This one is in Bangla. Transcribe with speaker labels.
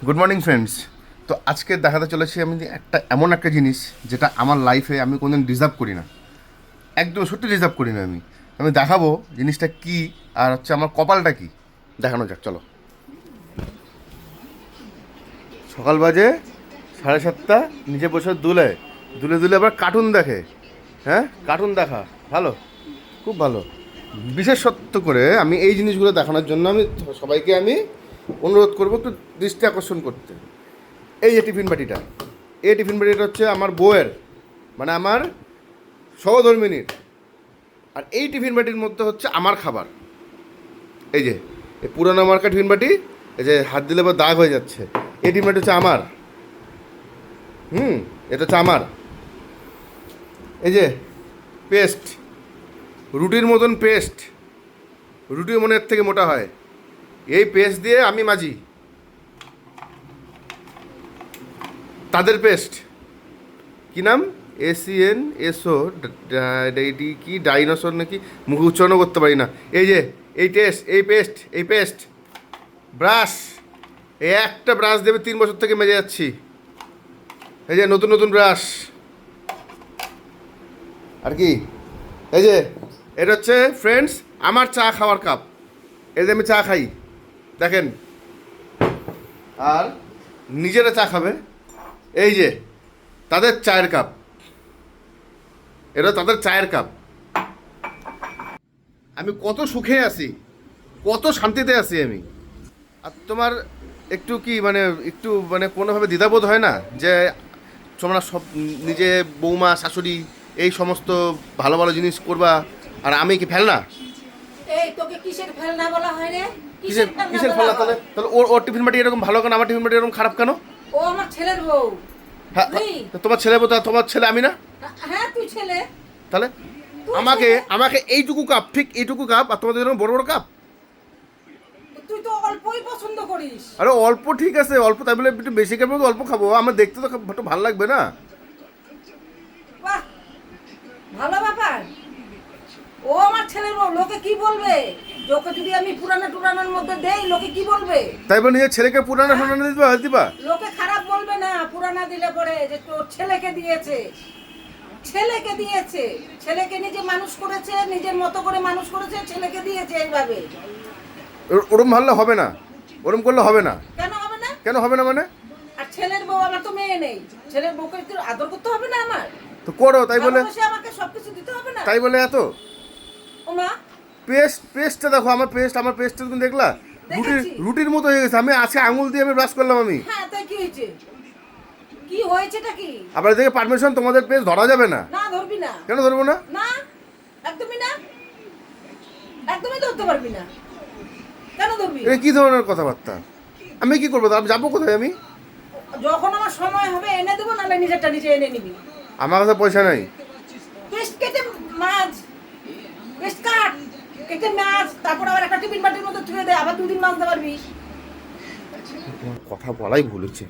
Speaker 1: Good morning friends. তো আজকে দেখাতে চলেছি আমি এমন একটা জিনিস যেটা আমার লাইফে আমি কোনোদিন ডিজার্ভ করি না, একদম সত্যি ডিজার্ভ করি না। আমি দেখাবো জিনিসটা কি আর হচ্ছে আমার কপালটা কি, দেখানো যাক চলো। সকাল বাজে 7:30, নিচে বসে দুলে দুলে দুলে আবার কার্টুন দেখে। হ্যাঁ, কার্টুন দেখা ভালো, খুব ভালো। বিশেষত্ব করে আমি এই জিনিসগুলো দেখানোর জন্য আমি সবাইকে অনুরোধ করবো একটু দৃষ্টি আকর্ষণ করতে। এই যে টিফিন বাটিটা, এই টিফিন বাটিটা হচ্ছে আমার বউয়ের, মানে আমার সহধর্মিনীর। আর এই টিফিন বাটির মধ্যে হচ্ছে আমার খাবার। এই যে এই পুরানো মার্কা টিফিন বাটি, এই যে হাত দিলে বা দাগ হয়ে যাচ্ছে, এই টিফিন বাটি হচ্ছে আমার। এটা হচ্ছে আমার। এই যে পেস্ট, রুটির মতন পেস্ট, রুটি মনের থেকে মোটা হয়, এই পেস্ট দিয়ে আমি মাজি। তাদের পেস্ট কী নাম? ACNSO, এটি কি ডাইনোসর নাকি, মুখে উচ্চারণ করতে পারি না। এই যে এই পেস্ট ব্রাশ, এই একটা ব্রাশ দেবে 3 বছর থেকে মেজে যাচ্ছি। এই যে নতুন নতুন ব্রাশ। আর কি, এই যে এটা হচ্ছে ফ্রেন্ডস আমার চা খাওয়ার কাপ, এই যে আমি চা খাই দেখেন। আর নিজেরা চা খাবে, এই যে তাদের চায়ের কাপ, এটা তাদের চায়ের কাপ। আমি কত সুখে আছি, কত শান্তিতে আছি আমি। আর তোমার একটু কোনোভাবে দ্বিধাবোধ হয় না যে তোমরা সব নিজে বৌমা শাশুড়ি এই সমস্ত ভালো ভালো জিনিস করবা, আর আমি কি ফেলনা?
Speaker 2: এই তোকে কিসের ফেলনা বলা হয় রে?
Speaker 1: কিসের ফেলনা? তাহলে তাহলে ওর টিফিন বাটি এরকম ভালো কেন, আমার টিফিন বাটি এরকম খারাপ কেন?
Speaker 2: ও আমার ছেলের বউ।
Speaker 1: হ্যাঁ, তোমার ছেলে বউ, তোমার ছেলে আমি না?
Speaker 2: হ্যাঁ তুই ছেলে।
Speaker 1: তাহলে আমাকে এইটুকু কাপ, ঠিক এইটুকু কাপ, আর তোমাদের এরকম বড় বড় কাপ।
Speaker 2: তুই তো অল্পই পছন্দ করিস।
Speaker 1: আরে অল্প ঠিক আছে, অল্প তাই বলে একটু বেশি খাবো, অল্প খাবো, আমার দেখতে তো একটু ভালো লাগবে না?
Speaker 2: বাহ, ভালো ব্যাপার। ও আমার ছেলের বউ, লোকে কি বলবে? লোকে যদি আমি পুরানোর মধ্যে দেই, লোকে কি বলবে?
Speaker 1: তাই বলে নিজের ছেলেকে পুরানা দিবা?
Speaker 2: লোকে খারাপ বলবে না পুরানা দিলে পরে, যে তোর ছেলেকে দিয়েছে। ছেলেকে নিজে মানুষ করেছে, নিজের মতো করে মানুষ করেছে, ছেলেকে দিয়েছে এইভাবে।
Speaker 1: ওরম ভালো হবে না, ওরম করলে হবে না।
Speaker 2: কেন হবে না?
Speaker 1: কেন হবে না মানে?
Speaker 2: আর ছেলের বউ, আমার তো মেয়ে নেই, ছেলের বউকে একটু আদর করতে হবে না আমার?
Speaker 1: তো করো, তাই বলে
Speaker 2: আমাকে সবকিছু দিতে হবে না?
Speaker 1: তাই বলে এত
Speaker 2: ও মা,
Speaker 1: পেস্টটা দেখো, আমার পেস্টটা তুমি দেখলা রুটির মতো হয়ে গেছে। আমি আজকে আঙুল দিয়ে ব্রাশ করলাম আমি।
Speaker 2: হ্যাঁ তাই কি হয়েছে? কি হয়েছেটা কি?
Speaker 1: আবার এদিকে পারমিশন, তোমাদের পেস্ট ধরা যাবে না।
Speaker 2: না ধরবি না।
Speaker 1: কেন ধরবো না?
Speaker 2: না, একদমই না, একদমই ধরতে পারবি না। কেন ধরবি?
Speaker 1: এটা কি ধরনের কথাবার্তা? আমি কি করবো? আমি যাবো কোথায়? আমি
Speaker 2: যখন আমার সময় হবে এনে দেবো, নাহলে নিজেরটা নিজে এনে নিবি।
Speaker 1: আমার কাছে পয়সা নাই।
Speaker 2: পেস্ট কেটে মাছ, পেস্ট কাট, কেটে মাছ, তারপর আবার একটা টিফিন বাটির মধ্যে ধুয়ে দে, আবার 2 দিন মাজতে পারবি।
Speaker 1: কথা বলাই ভুল হচ্ছে।